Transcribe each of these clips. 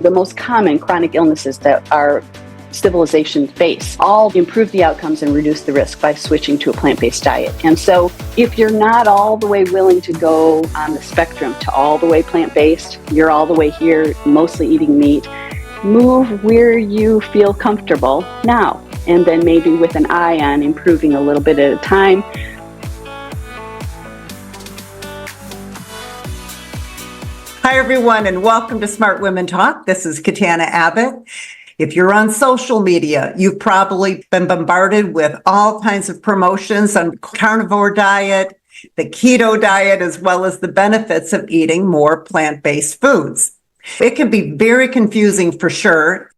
the most common chronic illnesses that our civilization face, all improve the outcomes and reduce the risk by switching to a plant-based diet. And so if you're not all the way willing to go on the spectrum to all the way plant-based, you're all the way here, mostly eating meat, move where you feel comfortable now, and then maybe with an eye on improving a little bit at a time. Hi, everyone, and welcome to Smart Women Talk. This is Katana Abbott. If you're on social media, you've probably been bombarded with all kinds of promotions on carnivore diet, the keto diet, as well as the benefits of eating more plant-based foods. It can be very confusing for sure.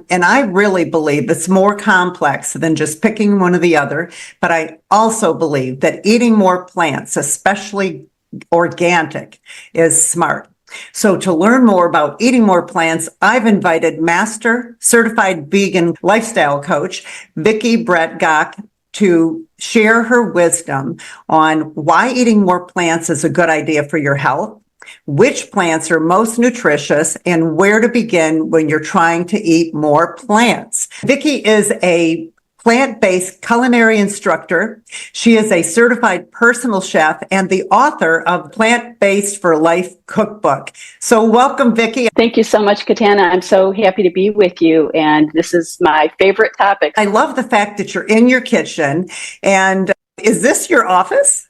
And I really believe it's more complex than just picking one or the other. But I also believe that eating more plants, especially organic, is smart. So to learn more about eating more plants, I've invited Master Certified Vegan Lifestyle Coach, Vicki Brett-Gach, to share her wisdom on why eating more plants is a good idea for your health, which plants are most nutritious, and where to begin when you're trying to eat more plants. Vicki is a plant-based culinary instructor. She is a certified personal chef and the author of Plant-Based for Life cookbook. So welcome, Vicki. Thank you so much, Katana. I'm so happy to be with you. And this is my favorite topic. I love the fact that you're in your kitchen. And is this your office?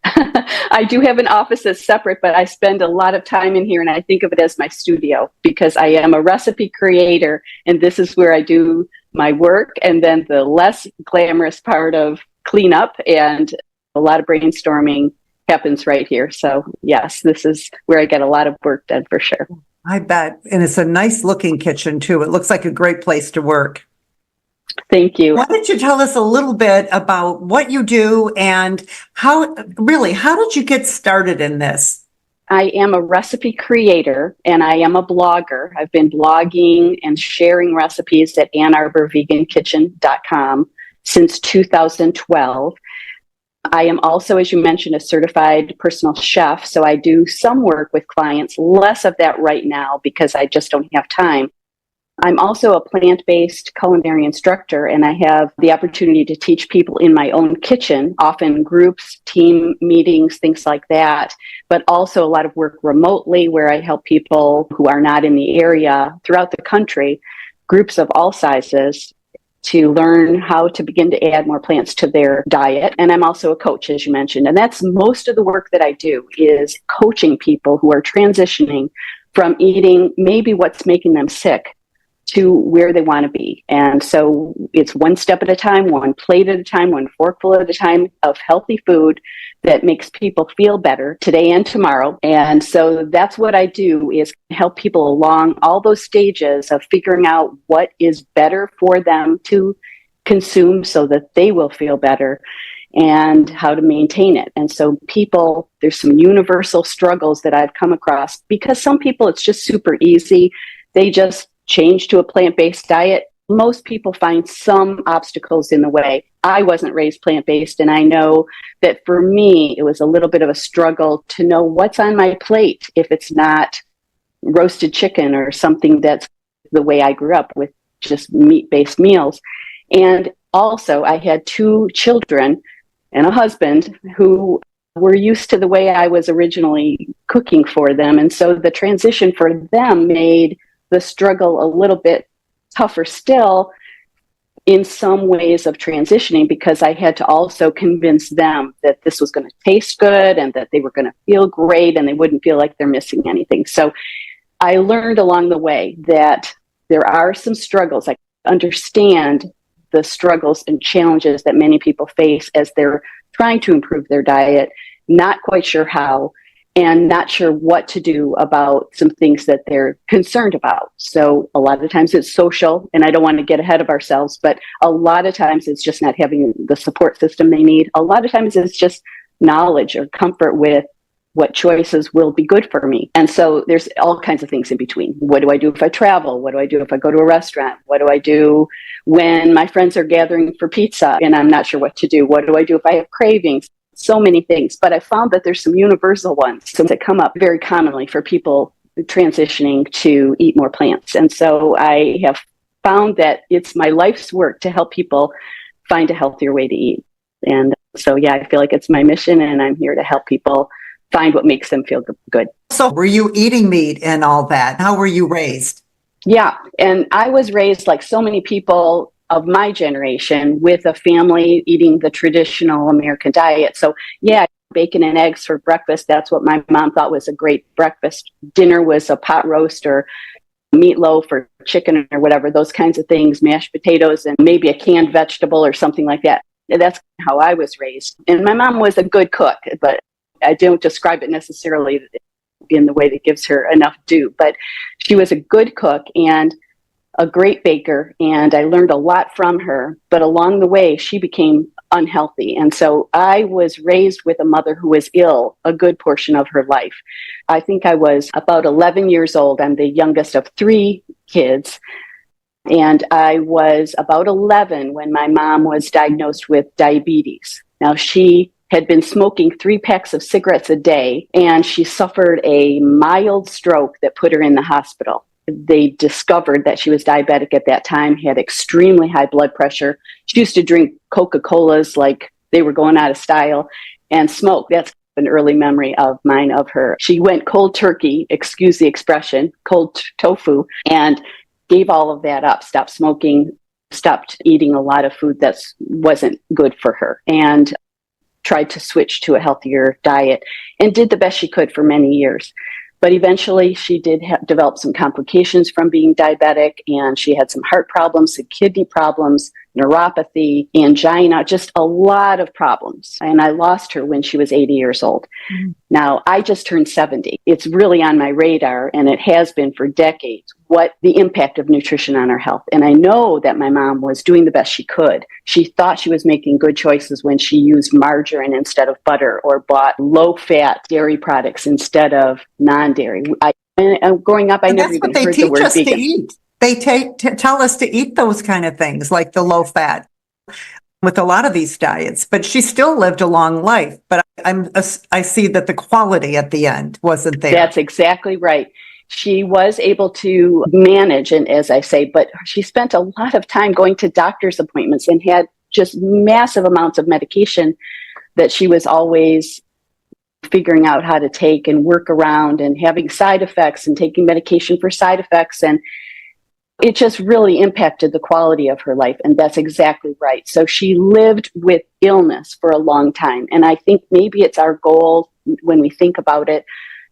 I do have an office that's separate, but I spend a lot of time in here, and I think of it as my studio because I am a recipe creator, and this is where I do my work, and then the less glamorous part of cleanup and a lot of brainstorming happens right here. So yes, this is where I get a lot of work done for sure. I bet. And it's a nice looking kitchen too. It looks like a great place to work. Thank you. Why don't you tell us a little bit about what you do and how did you get started in this? I am a recipe creator and I am a blogger. I've been blogging and sharing recipes at AnnArborVeganKitchen.com since 2012. I am also, as you mentioned, a certified personal chef. So I do some work with clients, less of that right now because I just don't have time. I'm also a plant-based culinary instructor, and I have the opportunity to teach people in my own kitchen, often groups, team meetings, things like that, but also a lot of work remotely where I help people who are not in the area throughout the country, groups of all sizes, to learn how to begin to add more plants to their diet. And I'm also a coach, as you mentioned, and that's most of the work that I do is coaching people who are transitioning from eating maybe what's making them sick to where they want to be. And so it's one step at a time, one plate at a time, one forkful at a time of healthy food that makes people feel better today and tomorrow. And so that's what I do is help people along all those stages of figuring out what is better for them to consume so that they will feel better and how to maintain it. And so people, there's some universal struggles that I've come across because some people it's just super easy. They just change to a plant-based diet. Most people find some obstacles in the way. I wasn't raised plant-based, and I know that for me, it was a little bit of a struggle to know what's on my plate if it's not roasted chicken or something that's the way I grew up with just meat-based meals. And also, I had 2 children and a husband who were used to the way I was originally cooking for them. And so the transition for them made the struggle a little bit tougher still in some ways of transitioning because I had to also convince them that this was going to taste good and that they were going to feel great and they wouldn't feel like they're missing anything. So I learned along the way that there are some struggles. I understand the struggles and challenges that many people face as they're trying to improve their diet, not quite sure how, and not sure what to do about some things that they're concerned about. So a lot of times it's social, and I don't want to get ahead of ourselves, but a lot of times it's just not having the support system they need. A lot of times it's just knowledge or comfort with what choices will be good for me. And so there's all kinds of things in between. What do I do if I travel? What do I do if I go to a restaurant? What do I do when my friends are gathering for pizza and I'm not sure what to do? What do I do if I have cravings? So many things. But I found that there's some universal ones that come up very commonly for people transitioning to eat more plants. And so I have found that it's my life's work to help people find a healthier way to eat. And so, yeah, I feel like it's my mission, and I'm here to help people find what makes them feel good. So were you eating meat and all that? How were you raised? Yeah. And I was raised like so many people of my generation with a family eating the traditional American diet. So, yeah, bacon and eggs for breakfast. That's what my mom thought was a great breakfast. Dinner was a pot roast or meatloaf or chicken or whatever, those kinds of things, mashed potatoes and maybe a canned vegetable or something like that. That's how I was raised. And my mom was a good cook, but I don't describe it necessarily in the way that gives her enough due. But she was a good cook and a great baker, and I learned a lot from her. But along the way, she became unhealthy. And so I was raised with a mother who was ill a good portion of her life. I think I was about 11 years old. I'm the youngest of 3 kids. And I was about 11 when my mom was diagnosed with diabetes. Now, she had been smoking 3 packs of cigarettes a day, and she suffered a mild stroke that put her in the hospital. They discovered that she was diabetic at that time, had extremely high blood pressure. She used to drink Coca-Colas like they were going out of style, and smoke. That's an early memory of mine of her. She went cold turkey, excuse the expression, cold tofu, and gave all of that up, stopped smoking, stopped eating a lot of food that wasn't good for her, and tried to switch to a healthier diet, and did the best she could for many years. But eventually she did develop some complications from being diabetic, and she had some heart problems, some kidney problems, neuropathy, angina, just a lot of problems. And I lost her when she was 80 years old. Mm-hmm. Now, I just turned 70. It's really on my radar, and it has been for decades, what the impact of nutrition on our health. And I know that my mom was doing the best she could. She thought she was making good choices when she used margarine instead of butter, or bought low-fat dairy products instead of non-dairy. Growing up, I never even heard the word vegan. To eat. They tell us to eat those kind of things, like the low fat, with a lot of these diets. But she still lived a long life. But I see that the quality at the end wasn't there. That's exactly right. She was able to manage, and as I say, but she spent a lot of time going to doctor's appointments and had just massive amounts of medication that she was always figuring out how to take and work around, and having side effects and taking medication for side effects. And it just really impacted the quality of her life. And that's exactly right. So she lived with illness for a long time. And I think maybe it's our goal when we think about it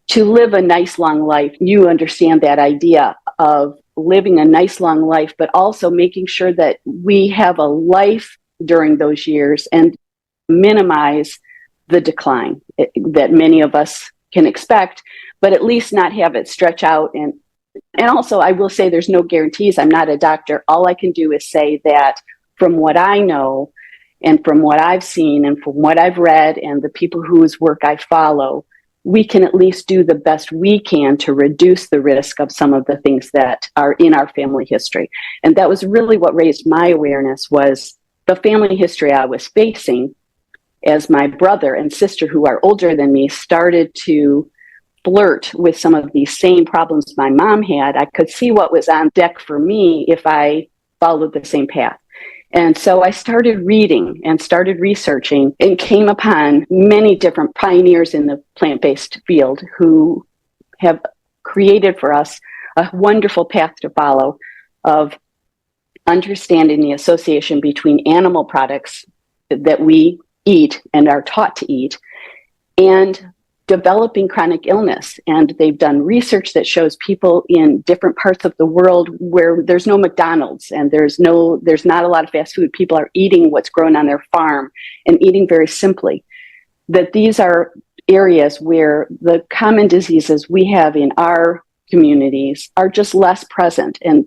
to live a nice long life. You understand that idea of living a nice long life, but also making sure that we have a life during those years and minimize the decline that many of us can expect, but at least not have it stretch out. And also, I will say there's no guarantees. I'm not a doctor. All I can do is say that from what I know and from what I've seen and from what I've read and the people whose work I follow, we can at least do the best we can to reduce the risk of some of the things that are in our family history. And that was really what raised my awareness, was the family history I was facing as my brother and sister, who are older than me, started to flirt with some of these same problems my mom had. I could see what was on deck for me if I followed the same path. And so I started reading and started researching and came upon many different pioneers in the plant-based field who have created for us a wonderful path to follow of understanding the association between animal products that we eat and are taught to eat and developing chronic illness. And they've done research that shows people in different parts of the world where there's no McDonald's and there's not a lot of fast food. People are eating what's grown on their farm and eating very simply. That these are areas where the common diseases we have in our communities are just less present, and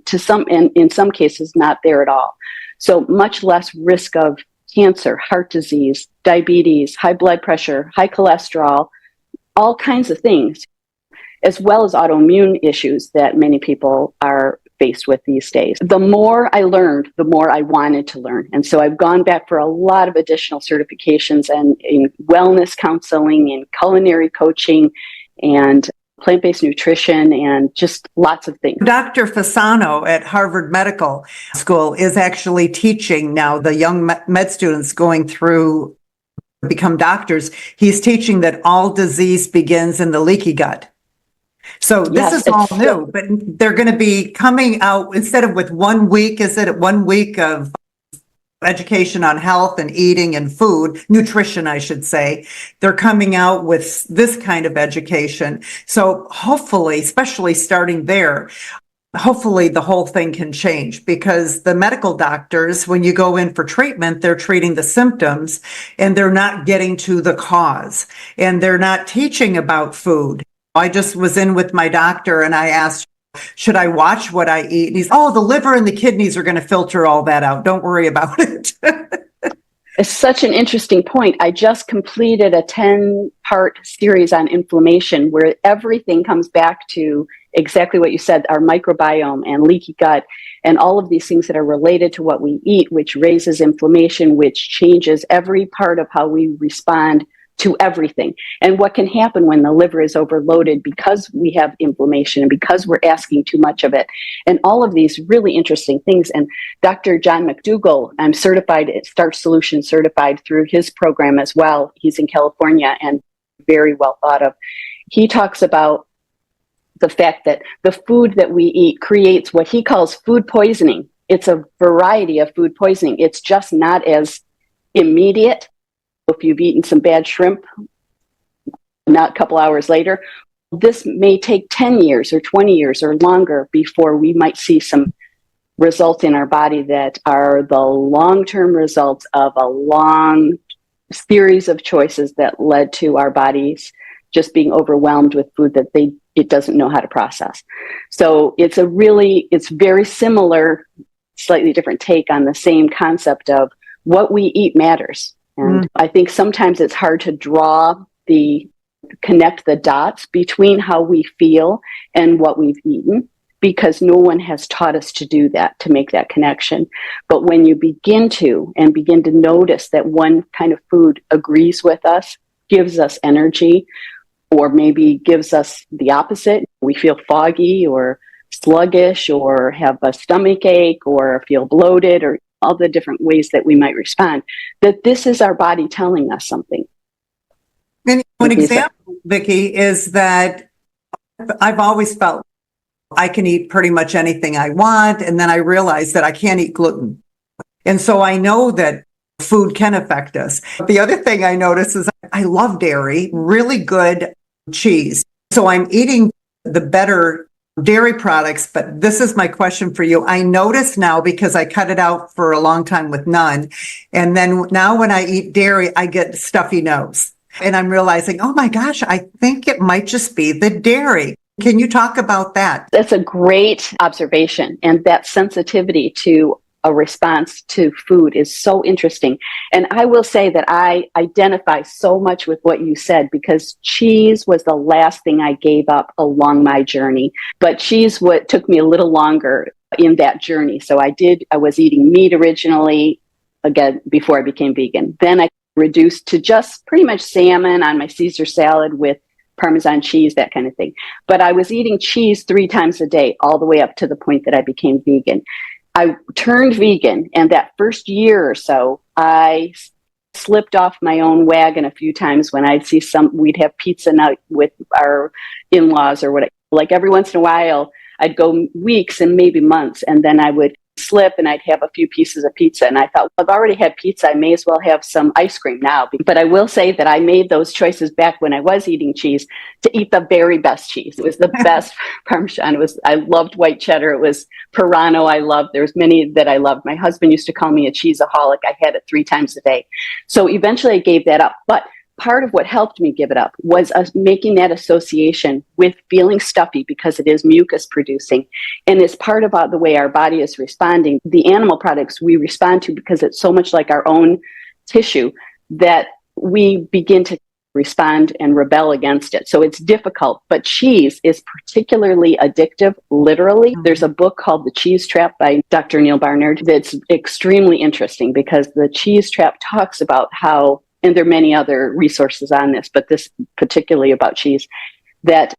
in some cases not there at all. So much less risk of cancer, heart disease, diabetes, high blood pressure, high cholesterol, all kinds of things, as well as autoimmune issues that many people are faced with these days. The more I learned, the more I wanted to learn. And so I've gone back for a lot of additional certifications and in wellness counseling, in culinary coaching, and plant-based nutrition and just lots of things. Dr. Fasano at Harvard Medical School is actually teaching now the young med students going through to become doctors. He's teaching that all disease begins in the leaky gut. So this Yes, is all new, but they're going to be coming out instead of with 1 week, is it 1 week of education on health and eating and food, nutrition, I should say. They're coming out with this kind of education. So hopefully, especially starting there, hopefully the whole thing can change, because the medical doctors, when you go in for treatment, they're treating the symptoms and they're not getting to the cause, and they're not teaching about food. I just was in with my doctor and I asked, should I watch what I eat? And he's, oh, the liver and the kidneys are going to filter all that out. Don't worry about it. It's such an interesting point. I just completed a 10-part series on inflammation where everything comes back to exactly what you said, our microbiome and leaky gut and all of these things that are related to what we eat, which raises inflammation, which changes every part of how we respond to everything. And what can happen when the liver is overloaded because we have inflammation and because we're asking too much of it, and all of these really interesting things. And Dr. John McDougall, I'm certified, Starch Solution certified through his program as well. He's in California and very well thought of. He talks about the fact that the food that we eat creates what he calls food poisoning. It's a variety of food poisoning. It's just not as immediate. If you've eaten some bad shrimp, not a couple hours later, this may take 10 years or 20 years or longer before we might see some results in our body that are the long-term results of a long series of choices that led to our bodies just being overwhelmed with food that it doesn't know how to process. So it's very similar, slightly different take on the same concept of what we eat matters. And I think sometimes it's hard to connect the dots between how we feel and what we've eaten, because no one has taught us to do that, to make that connection. But when you begin to notice that one kind of food agrees with us, gives us energy, or maybe gives us the opposite, we feel foggy or sluggish or have a stomach ache or feel bloated or all the different ways that we might respond, that this is our body telling us something. And one example, Vicki, is that I've always felt I can eat pretty much anything I want, and then I realized that I can't eat gluten. And so I know that food can affect us. The other thing I notice is I love dairy, really good cheese. So I'm eating the better dairy products, but this is my question for you. I notice now, because I cut it out for a long time with none, and then now when I eat dairy, I get stuffy nose. And I'm realizing, oh my gosh, I think it might just be the dairy. Can you talk about that? That's a great observation. And that sensitivity to a response to food is so interesting. And I will say that I identify so much with what you said, because cheese was the last thing I gave up along my journey. But cheese took me a little longer in that journey. So I was eating meat originally, again, before I became vegan. Then I reduced to just pretty much salmon on my Caesar salad with Parmesan cheese, that kind of thing. But I was eating cheese 3 times a day, all the way up to the point that I became vegan. I turned vegan, and that first year or so, I slipped off my own wagon a few times when I'd see we'd have pizza night with our in-laws or whatever. Like every once in a while, I'd go weeks and maybe months, and then I would slip and I'd have a few pieces of pizza. And I thought, well, I've already had pizza. I may as well have some ice cream now. But I will say that I made those choices back when I was eating cheese to eat the very best cheese. It was the best Parmesan. I loved white cheddar. It was Purano. There's many that I loved. My husband used to call me a cheeseaholic. I had it 3 times a day. So eventually I gave that up. But part of what helped me give it up was making that association with feeling stuffy, because it is mucus producing. And it's part about the way our body is responding. The animal products we respond to, because it's so much like our own tissue, that we begin to respond and rebel against it. So it's difficult, but cheese is particularly addictive, literally. Mm-hmm. There's a book called The Cheese Trap by Dr. Neil Barnard that's extremely interesting, because the cheese trap talks about how, and there are many other resources on this, but this particularly about cheese, that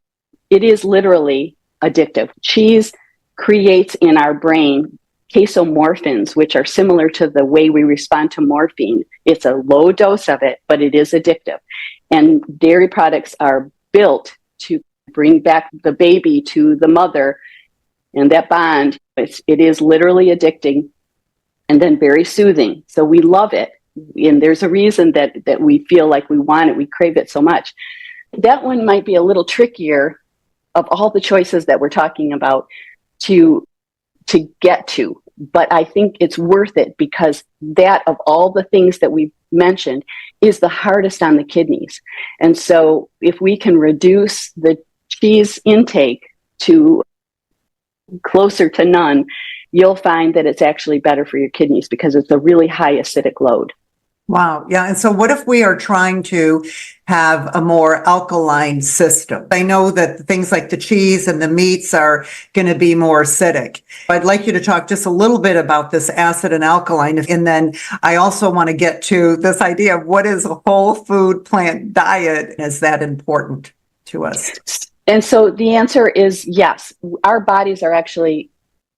it is literally addictive. Cheese creates in our brain casomorphins, which are similar to the way we respond to morphine. It's a low dose of it, but it is addictive. And dairy products are built to bring back the baby to the mother, and that bond, it is literally addicting and then very soothing. So we love it. And there's a reason that we feel like we want it. We crave it so much. That one might be a little trickier of all the choices that we're talking about to get to. But I think it's worth it because that, of all the things that we've mentioned, is the hardest on the kidneys. And so if we can reduce the cheese intake to closer to none, you'll find that it's actually better for your kidneys because it's a really high acidic load. Wow. Yeah. And so what if we are trying to have a more alkaline system? I know that things like the cheese and the meats are going to be more acidic. I'd like you to talk just a little bit about this acid and alkaline. And then I also want to get to this idea of what is a whole food plant diet? Is that important to us? And so the answer is yes. Our bodies are actually,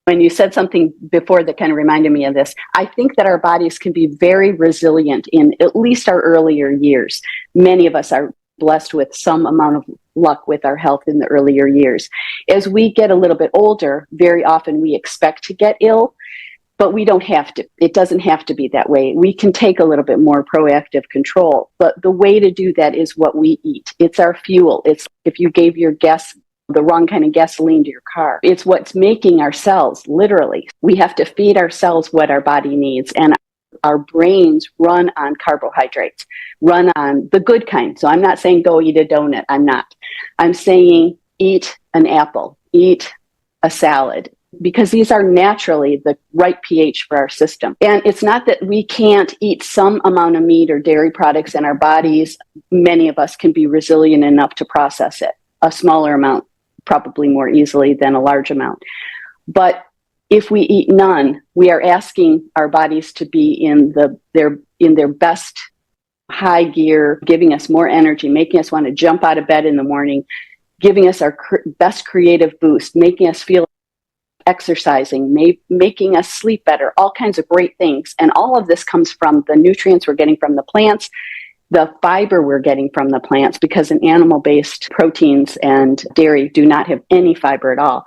when you said something before that kind of reminded me of this, I think that our bodies can be very resilient in at least our earlier years. Many of us are blessed with some amount of luck with our health in the earlier years. As we get a little bit older, very often we expect to get ill, but we don't have to. It doesn't have to be that way. We can take a little bit more proactive control, but the way to do that is what we eat. It's our fuel. It's if you gave your guests the wrong kind of gasoline to your car. It's what's making our cells, literally. We have to feed our cells what our body needs, and our brains run on carbohydrates, run on the good kind. So I'm not saying go eat a donut. I'm not. I'm saying eat an apple, eat a salad, because these are naturally the right pH for our system. And it's not that we can't eat some amount of meat or dairy products in our bodies. Many of us can be resilient enough to process it, a smaller amount, probably more easily than a large amount. But if we eat none, we are asking our bodies to be in their best high gear, giving us more energy, making us want to jump out of bed in the morning, giving us our best creative boost, making us feel exercising, making us sleep better, all kinds of great things. And all of this comes from the nutrients we're getting from the plants, the fiber we're getting from the plants, because an animal-based proteins and dairy do not have any fiber at all.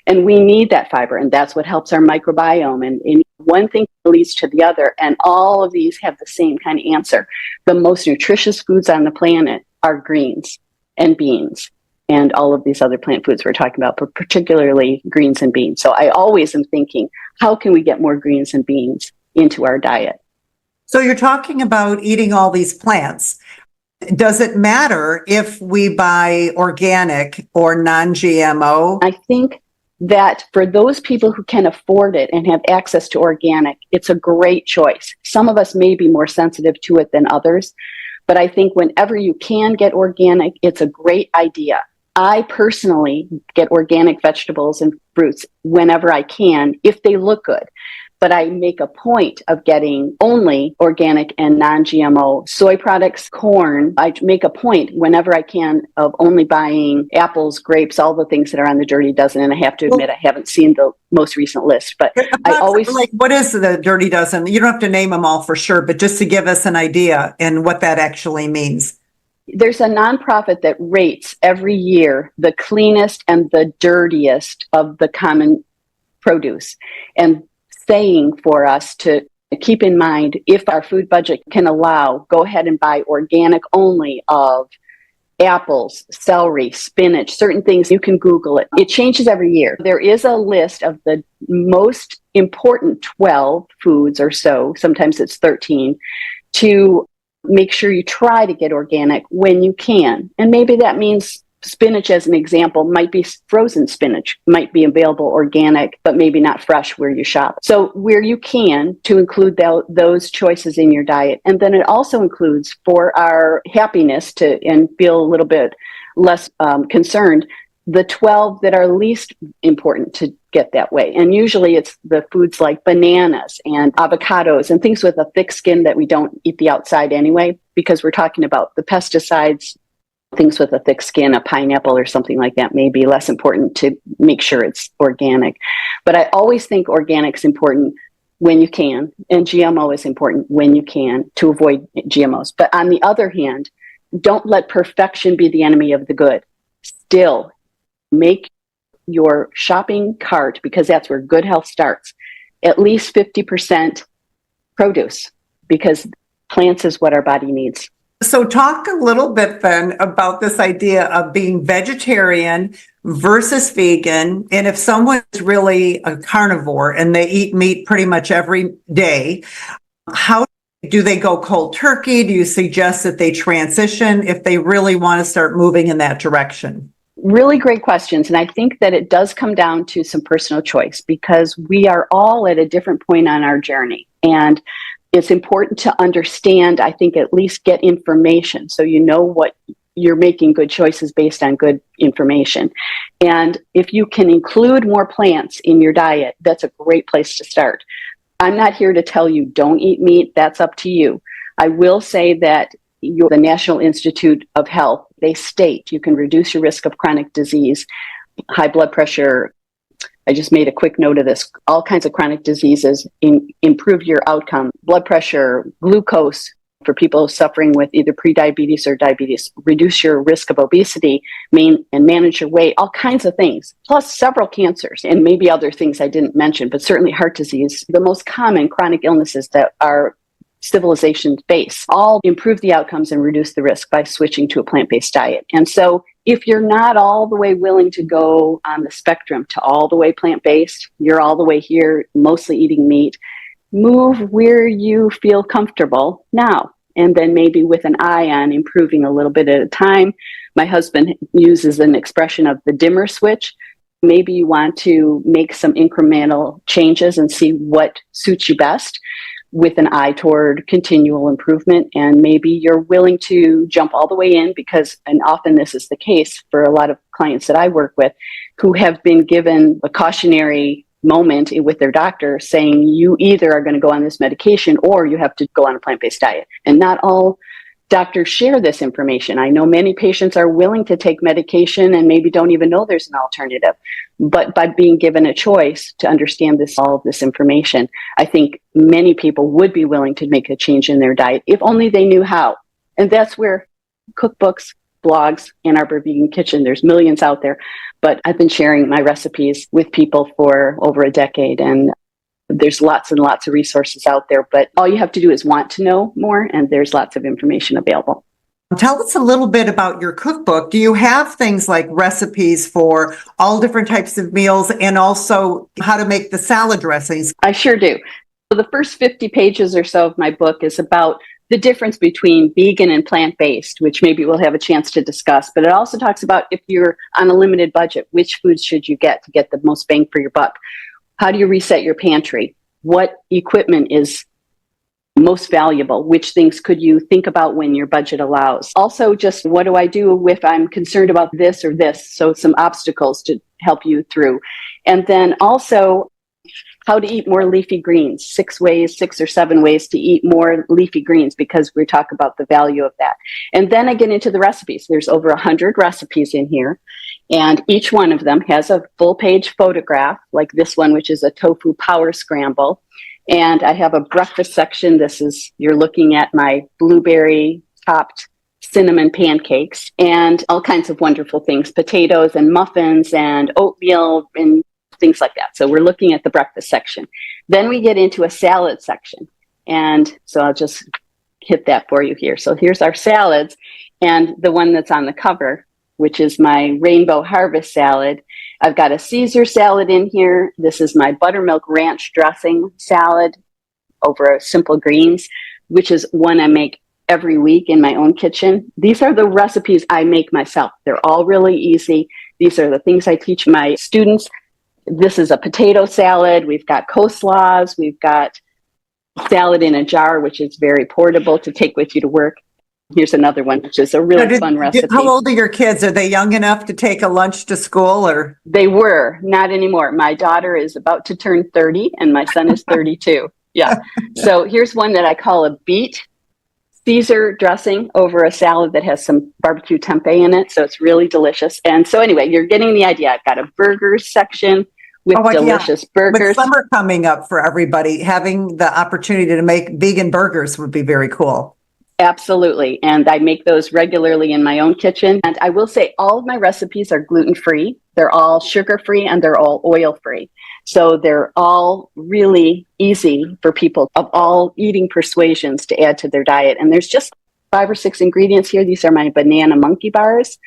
And we need that fiber, and that's what helps our microbiome. And one thing leads to the other, and all of these have the same kind of answer. The most nutritious foods on the planet are greens and beans and all of these other plant foods we're talking about, but particularly greens and beans. So I always am thinking, how can we get more greens and beans into our diet? So you're talking about eating all these plants. Does it matter if we buy organic or non-GMO? I think that for those people who can afford it and have access to organic, it's a great choice. Some of us may be more sensitive to it than others, but I think whenever you can get organic, it's a great idea. I personally get organic vegetables and fruits whenever I can, if they look good. But I make a point of getting only organic and non-GMO soy products, corn. I make a point whenever I can of only buying apples, grapes, all the things that are on the Dirty Dozen. And I have to admit, I haven't seen the most recent list, but I always... Like, what is the Dirty Dozen? You don't have to name them all for sure, but just to give us an idea and what that actually means. There's a nonprofit that rates every year the cleanest and the dirtiest of the common produce, and saying for us to keep in mind, if our food budget can allow, go ahead and buy organic only of apples, celery, spinach, certain things. You can Google it. It changes every year. There is a list of the most important 12 foods or so, sometimes it's 13, to make sure you try to get organic when you can. And maybe that means spinach, as an example, might be frozen spinach, might be available organic, but maybe not fresh where you shop. So where you can, to include those choices in your diet. And then it also includes, for our happiness and feel a little bit less concerned, the 12 that are least important to get that way. And usually it's the foods like bananas and avocados and things with a thick skin that we don't eat the outside anyway, because we're talking about the pesticides, things with a thick skin, a pineapple or something like that may be less important to make sure it's organic. But I always think organic is important when you can, and GMO is important when you can to avoid GMOs. But on the other hand, don't let perfection be the enemy of the good. Still, make your shopping cart, because that's where good health starts, at least 50% produce, because plants is what our body needs. So talk a little bit then about this idea of being vegetarian versus vegan. And if someone is really a carnivore and they eat meat pretty much every day, how do they go cold turkey? Do you suggest that they transition if they really want to start moving in that direction? Really great questions. And I think that it does come down to some personal choice, because we are all at a different point on our journey. And it's important to understand, I think, at least get information so you know what you're making good choices based on good information. And if you can include more plants in your diet, that's a great place to start. I'm not here to tell you don't eat meat. That's up to you. I will say that the National Institute of Health, they state you can reduce your risk of chronic disease, high blood pressure. I just made a quick note of this. All kinds of chronic diseases improve your outcome. Blood pressure, glucose for people suffering with either prediabetes or diabetes, reduce your risk of obesity, and manage your weight, all kinds of things, plus several cancers and maybe other things I didn't mention, but certainly heart disease, the most common chronic illnesses that our civilization face, all improve the outcomes and reduce the risk by switching to a plant-based diet. And so if you're not all the way willing to go on the spectrum to all the way plant-based, you're all the way here, mostly eating meat, move where you feel comfortable now. And then maybe with an eye on improving a little bit at a time. My husband uses an expression of the dimmer switch. Maybe you want to make some incremental changes and see what suits you best, with an eye toward continual improvement. And maybe you're willing to jump all the way in because, and often this is the case for a lot of clients that I work with who have been given a cautionary moment with their doctor saying you either are going to go on this medication or you have to go on a plant-based diet. And not all doctors share this information. I know many patients are willing to take medication and maybe don't even know there's an alternative. But by being given a choice to understand all of this information, I think many people would be willing to make a change in their diet if only they knew how. And that's where cookbooks, blogs, Ann Arbor Vegan Kitchen, there's millions out there. But I've been sharing my recipes with people for over a decade, and there's lots and lots of resources out there, but all you have to do is want to know more, and there's lots of information available. Tell us a little bit about your cookbook. Do you have things like recipes for all different types of meals and also how to make the salad dressings? I sure do. So the first 50 pages or so of my book is about the difference between vegan and plant-based, which maybe we'll have a chance to discuss. But it also talks about if you're on a limited budget, which foods should you get to get the most bang for your buck? How do you reset your pantry? What equipment is most valuable? Which things could you think about when your budget allows? Also, just what do I do if I'm concerned about this or this? So some obstacles to help you through. And then also how to eat more leafy greens, 6 or 7 ways to eat more leafy greens, because we talk about the value of that. And then I get into the recipes. There's over 100 recipes in here. And each one of them has a full page photograph, like this one, which is a tofu power scramble. And I have a breakfast section. You're looking at my blueberry topped cinnamon pancakes and all kinds of wonderful things, potatoes and muffins and oatmeal and things like that. So we're looking at the breakfast section. Then we get into a salad section. And so I'll just hit that for you here. So here's our salads, and the one that's on the cover, which is my rainbow harvest salad. I've got a Caesar salad in here. This is my buttermilk ranch dressing salad over simple greens, which is one I make every week in my own kitchen. These are the recipes I make myself. They're all really easy. These are the things I teach my students. This is a potato salad. We've got coleslaws. We've got salad in a jar, which is very portable to take with you to work. Here's another one, which is a really fun recipe. How old are your kids? Are they young enough to take a lunch to school, or? They were, not anymore. My daughter is about to turn 30 and my son is 32. Yeah. So here's one that I call a beet Caesar dressing over a salad that has some barbecue tempeh in it. So it's really delicious. And so anyway, you're getting the idea. I've got a burgers section with delicious burgers. With summer coming up for everybody, having the opportunity to make vegan burgers would be very cool. Absolutely. And I make those regularly in my own kitchen. And I will say all of my recipes are gluten-free. They're all sugar-free and they're all oil-free. So they're all really easy for people of all eating persuasions to add to their diet. And there's just 5 or 6 ingredients here. These are my banana monkey bars,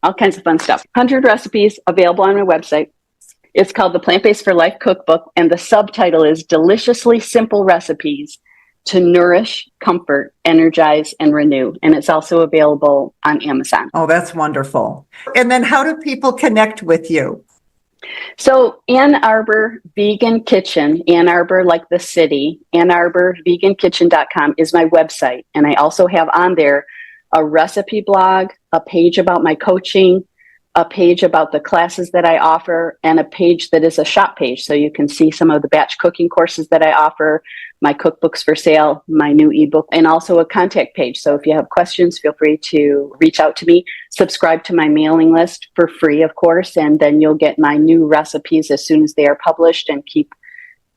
all kinds of fun stuff. 100 recipes available on my website. It's called the Plant-Based for Life Cookbook. And the subtitle is Deliciously Simple Recipes to Nourish, Comfort, Energize, and Renew. And it's also available on Amazon. Oh, that's wonderful. And then how do people connect with you? So Ann Arbor Vegan Kitchen, Ann Arbor like the city, AnnArborVeganKitchen.com is my website. And I also have on there a recipe blog, a page about my coaching, a page about the classes that I offer, and a page that is a shop page. So you can see some of the batch cooking courses that I offer, my cookbooks for sale, my new ebook, and also a contact page. So if you have questions, feel free to reach out to me. Subscribe to my mailing list for free, of course, and then you'll get my new recipes as soon as they are published, and keep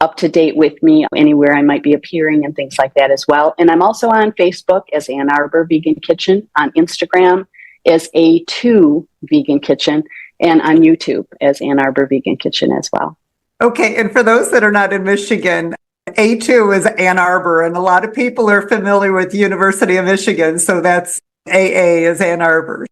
up to date with me anywhere I might be appearing and things like that as well. And I'm also on Facebook as Ann Arbor Vegan Kitchen, on Instagram as A2 Vegan Kitchen, and on YouTube as Ann Arbor Vegan Kitchen as well. Okay, and for those that are not in Michigan, A2 is Ann Arbor, and a lot of people are familiar with University of Michigan, so that's AA is Ann Arbor.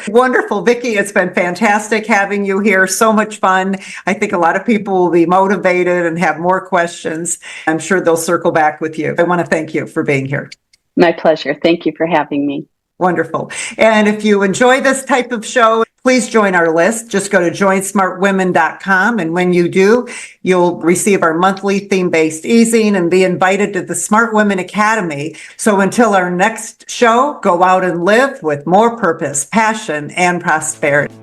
Wonderful, Vicki. It's been fantastic having you here. So much fun. I think a lot of people will be motivated and have more questions. I'm sure they'll circle back with you. I want to thank you for being here. My pleasure. Thank you for having me. Wonderful. And if you enjoy this type of show, please join our list. Just go to joinsmartwomen.com. And when you do, you'll receive our monthly theme-based easing and be invited to the Smart Women Academy. So until our next show, go out and live with more purpose, passion, and prosperity.